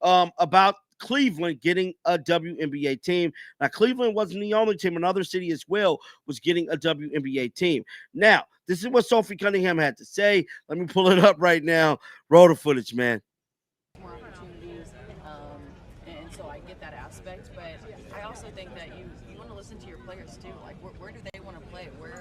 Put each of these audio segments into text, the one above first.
about Cleveland getting a WNBA team. Now, Cleveland wasn't the only team. Another city as well was getting a WNBA team. Now, this is what Sophie Cunningham had to say. Let me pull it up right now. Roll the footage, man. More opportunities, and so I get that aspect. But I also think that you want to listen to your players too. Like, where do they want to play? Where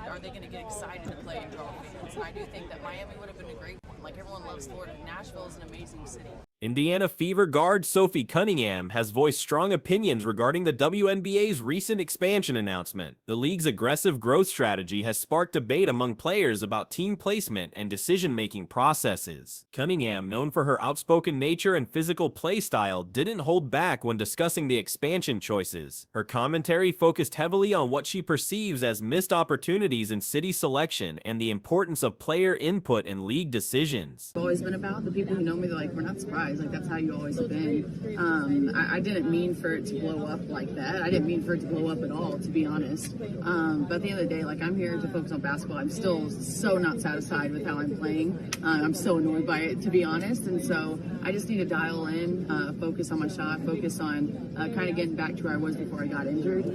are they going to get excited to play and draw fans? And I do think that Miami would have been a great one. Like, everyone loves Florida. Nashville is an amazing city. Indiana Fever guard Sophie Cunningham has voiced strong opinions regarding the WNBA's recent expansion announcement. The league's aggressive growth strategy has sparked debate among players about team placement and decision-making processes. Cunningham, known for her outspoken nature and physical play style, didn't hold back when discussing the expansion choices. Her commentary focused heavily on what she perceives as missed opportunities in city selection and the importance of player input in league decisions. It's always been about the people who know me. They're like, we're not surprised. Like, that's how you always been. I didn't mean for it to blow up like that. I didn't mean for it to blow up at all, to be honest. But at the end of the day, like, I'm here to focus on basketball. I'm still so not satisfied with how I'm playing. I'm so annoyed by it, to be honest. And so I just need to dial in, focus on my shot, focus on kind of getting back to where I was before I got injured.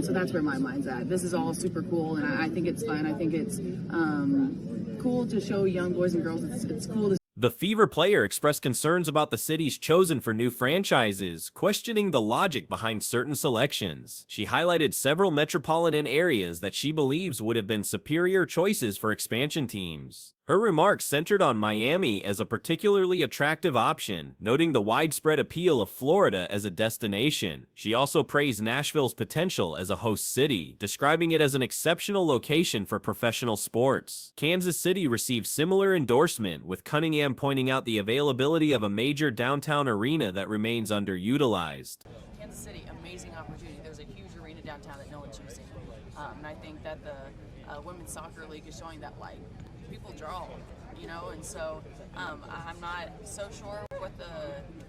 So that's where my mind's at. This is all super cool, and I think it's fun. I think it's cool to show young boys and girls. It's cool to. The Fever player expressed concerns about the cities chosen for new franchises, questioning the logic behind certain selections. She highlighted several metropolitan areas that she believes would have been superior choices for expansion teams. Her remarks centered on Miami as a particularly attractive option, noting the widespread appeal of Florida as a destination. She also praised Nashville's potential as a host city, describing it as an exceptional location for professional sports. Kansas City received similar endorsement, with Cunningham pointing out the availability of a major downtown arena that remains underutilized. Kansas City, amazing opportunity. There's a huge arena downtown that no one's using. And I think that the Women's Soccer League is showing that, like, people draw, you know, and so I'm not so sure what the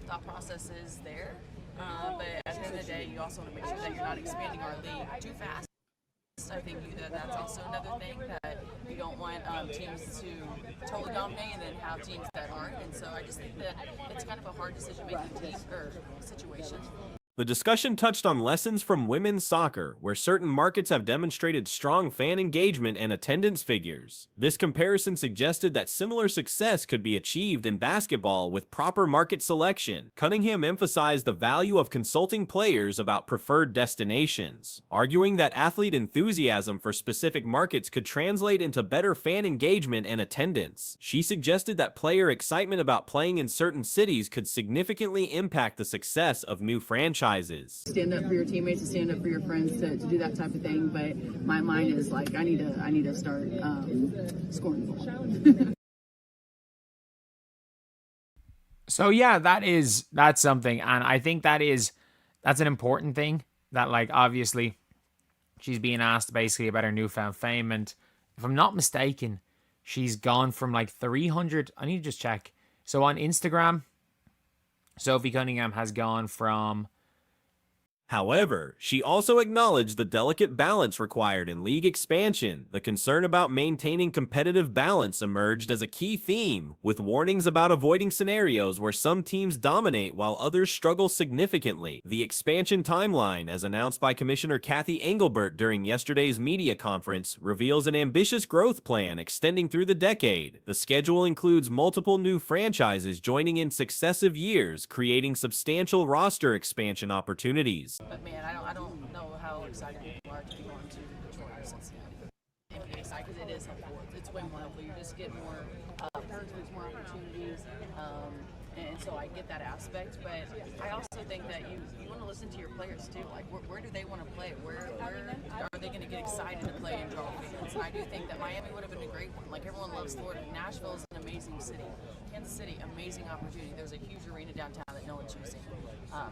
thought process is there, but at the end of the day, you also want to make sure that you're not expanding our league too fast. I think that's also another thing, that you don't want teams to totally dominate and then have teams that aren't, and so I just think that it's kind of a hard decision-making team or situation. The discussion touched on lessons from women's soccer, where certain markets have demonstrated strong fan engagement and attendance figures. This comparison suggested that similar success could be achieved in basketball with proper market selection. Cunningham emphasized the value of consulting players about preferred destinations, arguing that athlete enthusiasm for specific markets could translate into better fan engagement and attendance. She suggested that player excitement about playing in certain cities could significantly impact the success of new franchises. Stand up for your teammates, to stand up for your friends, to do that type of thing. But my mind is like, I need to start scoring the ball. So yeah, that's something, and I think that's an important thing. That, like, obviously she's being asked basically about her newfound fame, and if I'm not mistaken, she's gone from like 300. I need to just check. So on Instagram, Sophie Cunningham has gone from. However, she also acknowledged the delicate balance required in league expansion. The concern about maintaining competitive balance emerged as a key theme, with warnings about avoiding scenarios where some teams dominate while others struggle significantly. The expansion timeline, as announced by Commissioner Cathy Engelbert during yesterday's media conference, reveals an ambitious growth plan extending through the decade. The schedule includes multiple new franchises joining in successive years, creating substantial roster expansion opportunities. But man, I don't know how excited people are to be going to Detroit or Cincinnati. NBA side, because it is helpful. It's way more helpful. You just get more perks, more opportunities, and so I get that aspect. But I also think that you want to listen to your players too. Like, where do they want to play? Where are they going to get excited to play and draw fans? And I do think that Miami would have been a great one. Like, everyone loves Florida. Nashville is an amazing city. Kansas City, amazing opportunity. There's a huge arena downtown that no one's using.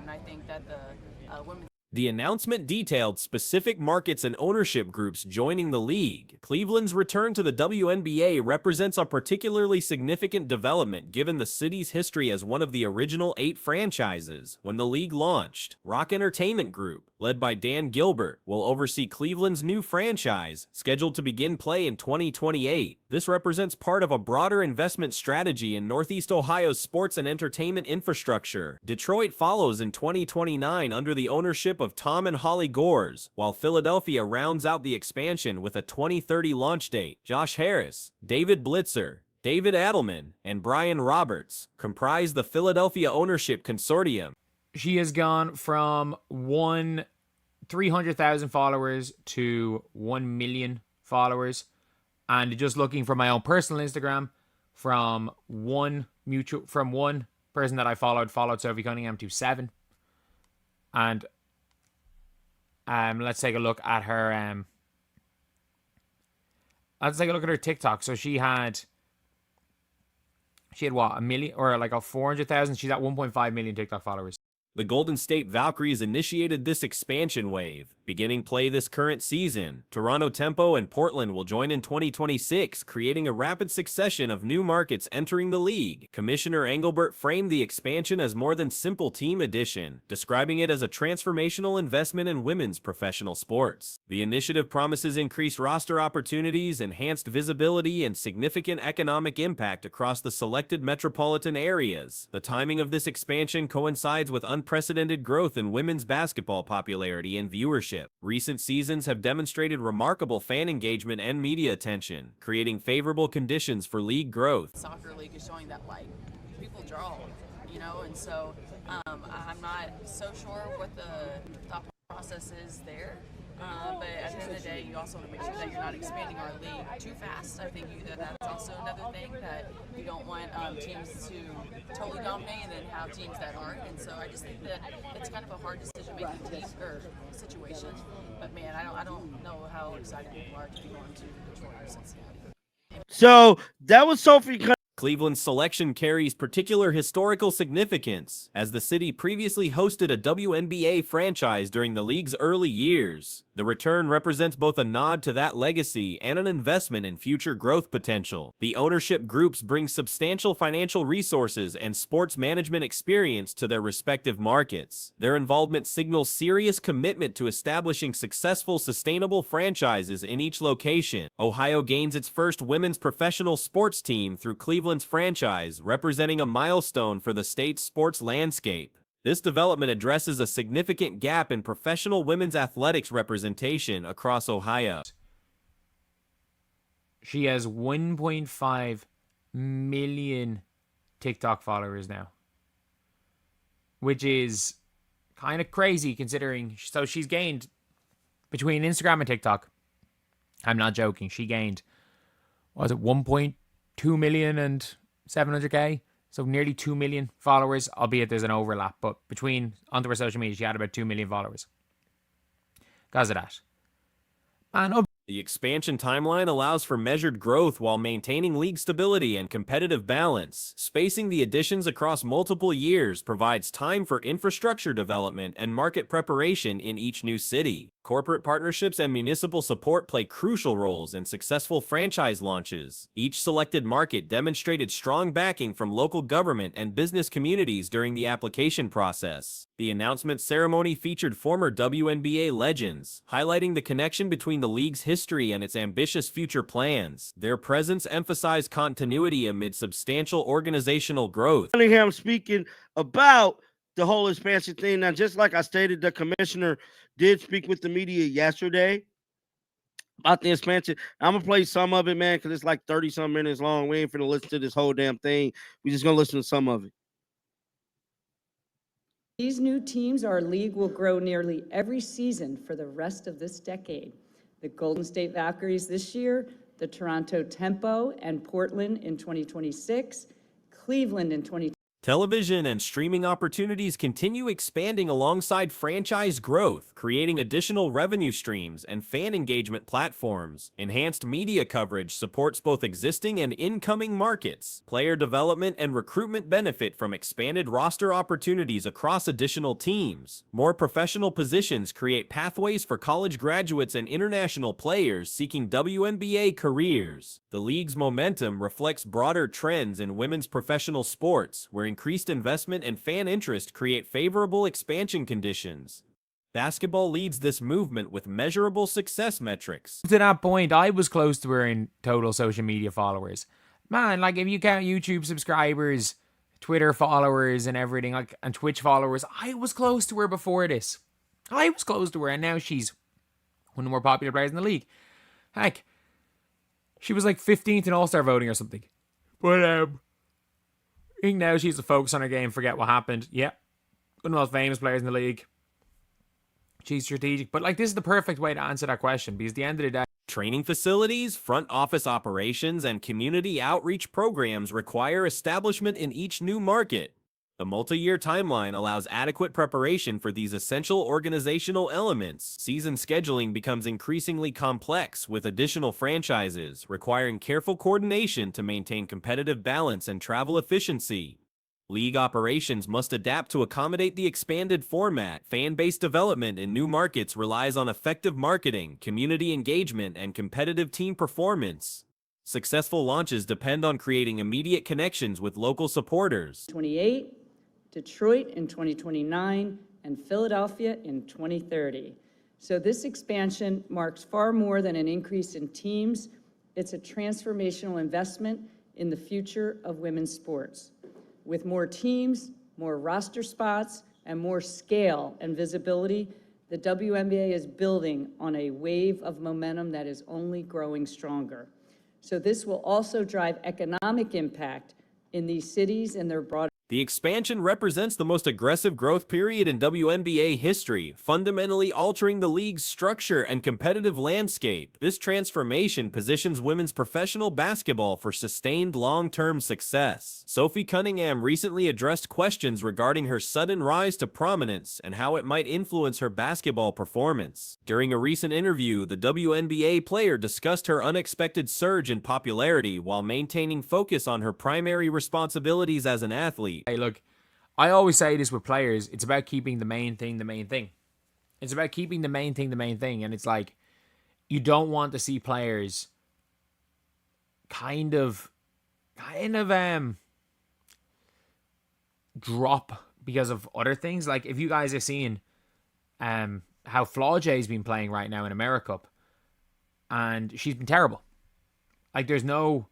And I think that the women's. The announcement detailed specific markets and ownership groups joining the league. Cleveland's return to the WNBA represents a particularly significant development given the city's history as one of the original 8 franchises when the league launched. Rock Entertainment Group, led by Dan Gilbert, will oversee Cleveland's new franchise, scheduled to begin play in 2028. This represents part of a broader investment strategy in Northeast Ohio's sports and entertainment infrastructure. Detroit follows in 2029 under the ownership of Tom and Holly Gores, while Philadelphia rounds out the expansion with a 2030 launch date. Josh Harris, David Blitzer, David Adelman, and Brian Roberts comprise the Philadelphia ownership consortium. She has gone from 300,000 followers to 1 million followers. And just looking for my own personal Instagram, from one person that I followed Sophie Cunningham, to 7. And let's take a look at her TikTok. So she had what, a million, or like a 400,000? She's at 1.5 million TikTok followers. The Golden State Valkyries initiated this expansion wave, beginning play this current season. Toronto Tempo and Portland will join in 2026, creating a rapid succession of new markets entering the league. Commissioner Engelbert framed the expansion as more than simple team addition, describing it as a transformational investment in women's professional sports. The initiative promises increased roster opportunities, enhanced visibility, and significant economic impact across the selected metropolitan areas. The timing of this expansion coincides with unprecedented growth in women's basketball popularity and viewership. Recent seasons have demonstrated remarkable fan engagement and media attention, creating favorable conditions for league growth. Soccer league is showing that, like, people draw, and so I'm not so sure what the thought process is there. But at the end of the day, you also want to make sure that you're not expanding our league too fast. I think that's also another thing, that you don't want teams to totally dominate and then have teams that aren't. And so I just think that it's kind of a hard decision-making situation. But man, I don't know how excited people are to be going to Detroit or Cincinnati. So that was Sophie Cunningham. Cleveland's selection carries particular historical significance, as the city previously hosted a WNBA franchise during the league's early years. The return represents both a nod to that legacy and an investment in future growth potential. The ownership groups bring substantial financial resources and sports management experience to their respective markets. Their involvement signals serious commitment to establishing successful, sustainable franchises in each location. Ohio gains its first women's professional sports team through Cleveland's franchise, representing a milestone for the state's sports landscape. This development addresses a significant gap in professional women's athletics representation across Ohio. She has 1.5 million TikTok followers now, which is kind of crazy considering. So she's gained, between Instagram and TikTok, I'm not joking, she gained, was it 1.2 million and 700k? So nearly 2 million followers, albeit there's an overlap. But onto her social media, she had about 2 million followers because of that. And the expansion timeline allows for measured growth while maintaining league stability and competitive balance. Spacing the additions across multiple years provides time for infrastructure development and market preparation in each new city. Corporate partnerships and municipal support play crucial roles in successful franchise launches. Each selected market demonstrated strong backing from local government and business communities during the application process. The announcement ceremony featured former WNBA legends, highlighting the connection between the league's history and its ambitious future plans. Their presence emphasized continuity amid substantial organizational growth. Cunningham speaking about the whole expansion thing. Now, just like I stated, the commissioner did speak with the media yesterday about the expansion. I'm going to play some of it, man, because it's like 30-some minutes long. We ain't finna listen to this whole damn thing. We just going to listen to some of it. These new teams, our league will grow nearly every season for the rest of this decade. The Golden State Valkyries this year, the Toronto Tempo and Portland in 2026, Cleveland in 2020. Television and streaming opportunities continue expanding alongside franchise growth, creating additional revenue streams and fan engagement platforms. Enhanced media coverage supports both existing and incoming markets. Player development and recruitment benefit from expanded roster opportunities across additional teams. More professional positions create pathways for college graduates and international players seeking WNBA careers. The league's momentum reflects broader trends in women's professional sports, where increased investment and fan interest create favorable expansion conditions. Basketball leads this movement with measurable success metrics. To that point, I was close to her in total social media followers. Man, like if you count YouTube subscribers, Twitter followers and everything, like, and Twitch followers, I was close to her before this. I was close to her, and now she's one of the more popular players in the league. Heck, she was like 15th in All-Star voting or something. But I think now she's to focus on her game, forget what happened. Yeah, one of the most famous players in the league. She's strategic, but like this is the perfect way to answer that question, because at the end of the day, Training facilities, front office operations, and community outreach programs require establishment in each new market. The multi-year timeline allows adequate preparation for these essential organizational elements. Season scheduling becomes increasingly complex, with additional franchises requiring careful coordination to maintain competitive balance and travel efficiency. League operations must adapt to accommodate the expanded format. Fan-based development in new markets relies on effective marketing, community engagement, and competitive team performance. Successful launches depend on creating immediate connections with local supporters. 28, Detroit in 2029, and Philadelphia in 2030. So this expansion marks far more than an increase in teams. It's a transformational investment in the future of women's sports. With more teams, more roster spots, and more scale and visibility, the WNBA is building on a wave of momentum that is only growing stronger. So this will also drive economic impact in these cities and their broader. The expansion represents the most aggressive growth period in WNBA history, fundamentally altering the league's structure and competitive landscape. This transformation positions women's professional basketball for sustained long-term success. Sophie Cunningham recently addressed questions regarding her sudden rise to prominence and how it might influence her basketball performance. During a recent interview, the WNBA player discussed her unexpected surge in popularity while maintaining focus on her primary responsibilities as an athlete. Hey, look, I always say this with players. It's about keeping the main thing the main thing. It's about keeping the main thing the main thing. And it's like, you don't want to see players kind of drop because of other things. Like, if you guys are seeing how Flaujae's been playing right now in AmeriCup, and she's been terrible. Like, there's no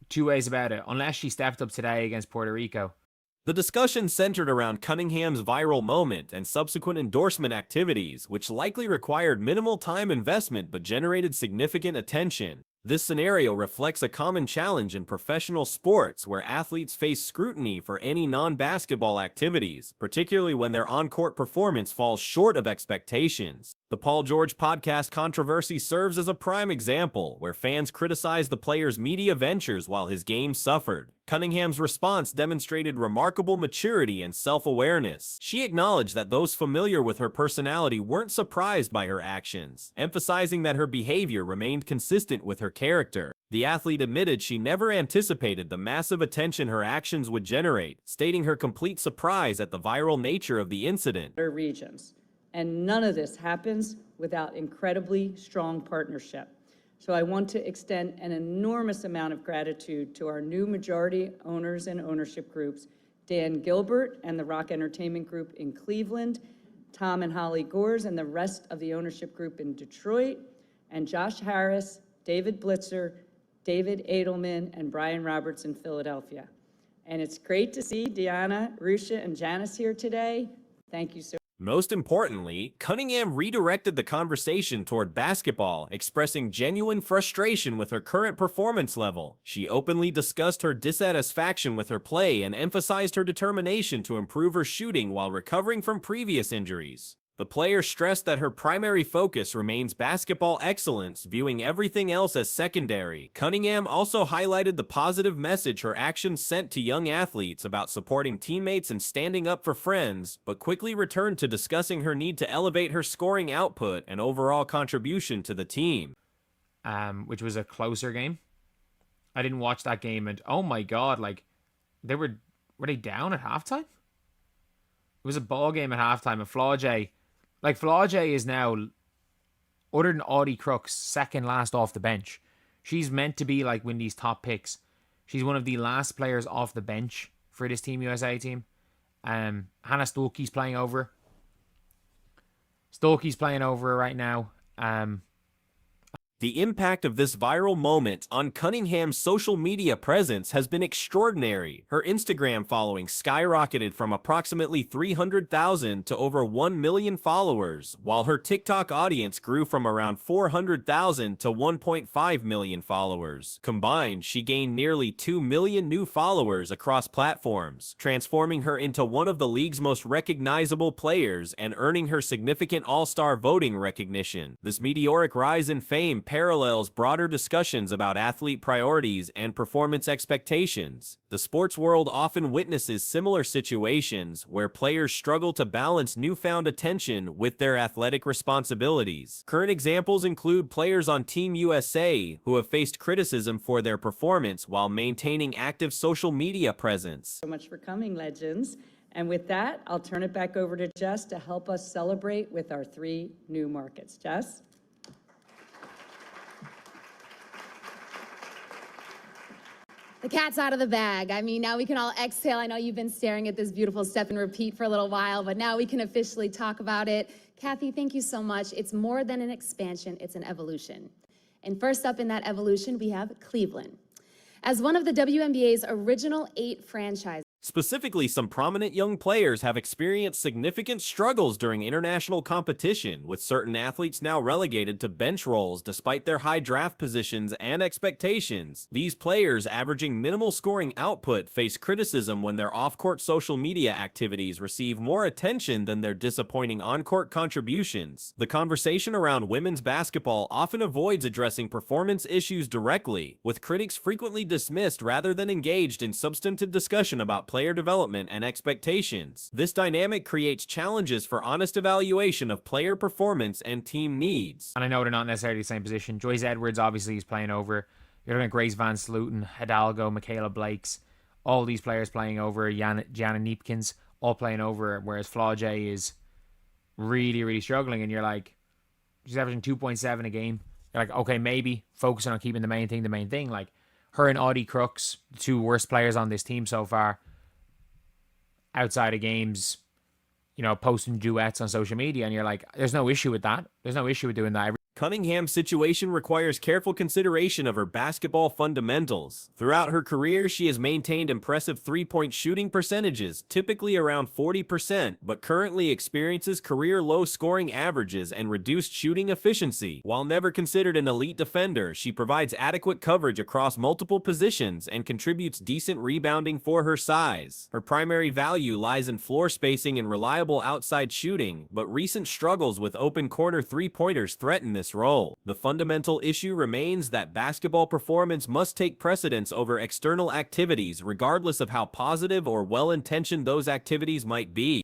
two ways about it, unless she stepped up today against Puerto Rico. The discussion centered around Cunningham's viral moment and subsequent endorsement activities, which likely required minimal time investment but generated significant attention. This scenario reflects a common challenge in professional sports where athletes face scrutiny for any non-basketball activities, particularly when their on-court performance falls short of expectations. The Paul George podcast controversy serves as a prime example, where fans criticized the player's media ventures while his game suffered. Cunningham's response demonstrated remarkable maturity and self-awareness. She acknowledged that those familiar with her personality weren't surprised by her actions, emphasizing that her behavior remained consistent with her character. The athlete admitted she never anticipated the massive attention her actions would generate, stating her complete surprise at the viral nature of the incident. Regions. And none of this happens without incredibly strong partnership. So I want to extend an enormous amount of gratitude to our new majority owners and ownership groups, Dan Gilbert and the Rock Entertainment Group in Cleveland, Tom and Holly Gores and the rest of the ownership group in Detroit, and Josh Harris, David Blitzer, David Edelman, and Brian Roberts in Philadelphia. And it's great to see Deanna, Rusha, and Janice here today. Thank you so much. Most importantly, Cunningham redirected the conversation toward basketball, expressing genuine frustration with her current performance level. She openly discussed her dissatisfaction with her play and emphasized her determination to improve her shooting while recovering from previous injuries. The player stressed that her primary focus remains basketball excellence, viewing everything else as secondary. Cunningham also highlighted the positive message her actions sent to young athletes about supporting teammates and standing up for friends, but quickly returned to discussing her need to elevate her scoring output and overall contribution to the team. Which was a closer game. I didn't watch that game, and oh my god, like, were they down at halftime? It was a ball game at halftime, and Flaujae is now, other than Audie Crooks, second last off the bench. She's meant to be like Wendy's top picks. She's one of the last players off the bench for this Team USA team. Hannah Stuelke's playing over. Stolke's playing over her right now. The impact of this viral moment on Cunningham's social media presence has been extraordinary. Her Instagram following skyrocketed from approximately 300,000 to over 1 million followers, while her TikTok audience grew from around 400,000 to 1.5 million followers. Combined, she gained nearly 2 million new followers across platforms, transforming her into one of the league's most recognizable players and earning her significant all-star voting recognition. This meteoric rise in fame parallels broader discussions about athlete priorities and performance expectations. The sports world often witnesses similar situations where players struggle to balance newfound attention with their athletic responsibilities. Current examples include players on Team USA who have faced criticism for their performance while maintaining active social media presence. So much for coming, legends. And with that, I'll turn it back over to Jess to help us celebrate with our 3 new markets. Jess? The cat's out of the bag. I mean, now we can all exhale. I know you've been staring at this beautiful step and repeat for a little while, but now we can officially talk about it. Cathy, thank you so much. It's more than an expansion, it's an evolution. And first up in that evolution, we have Cleveland. As one of the WNBA's original 8 franchises, Specifically, some prominent young players have experienced significant struggles during international competition, with certain athletes now relegated to bench roles despite their high draft positions and expectations. These players, averaging minimal scoring output, face criticism when their off-court social media activities receive more attention than their disappointing on-court contributions. The conversation around women's basketball often avoids addressing performance issues directly, with critics frequently dismissed rather than engaged in substantive discussion about player development and expectations. This dynamic creates challenges for honest evaluation of player performance and team needs. And I know they're not necessarily the same position. Joyce Edwards obviously is playing over. You're looking at Grace Van Slooten, Hidalgo, Michaela Blakes, all these players playing over. Gianna Neepkins all playing over, whereas Flaw J is really, really struggling. And you're like, she's averaging 2.7 a game. You're like, okay, maybe focusing on keeping the main thing. Like her and Audie Crooks, the 2 worst players on this team so far, outside of games, you know, posting duets on social media, and you're like, there's no issue with that. There's no issue with doing that. Cunningham's situation requires careful consideration of her basketball fundamentals. Throughout her career, she has maintained impressive three-point shooting percentages, typically around 40%, but currently experiences career-low scoring averages and reduced shooting efficiency. While never considered an elite defender, she provides adequate coverage across multiple positions and contributes decent rebounding for her size. Her primary value lies in floor spacing and reliable outside shooting, but recent struggles with open corner three-pointers threaten this role. The fundamental issue remains that basketball performance must take precedence over external activities, regardless of how positive or well-intentioned those activities might be.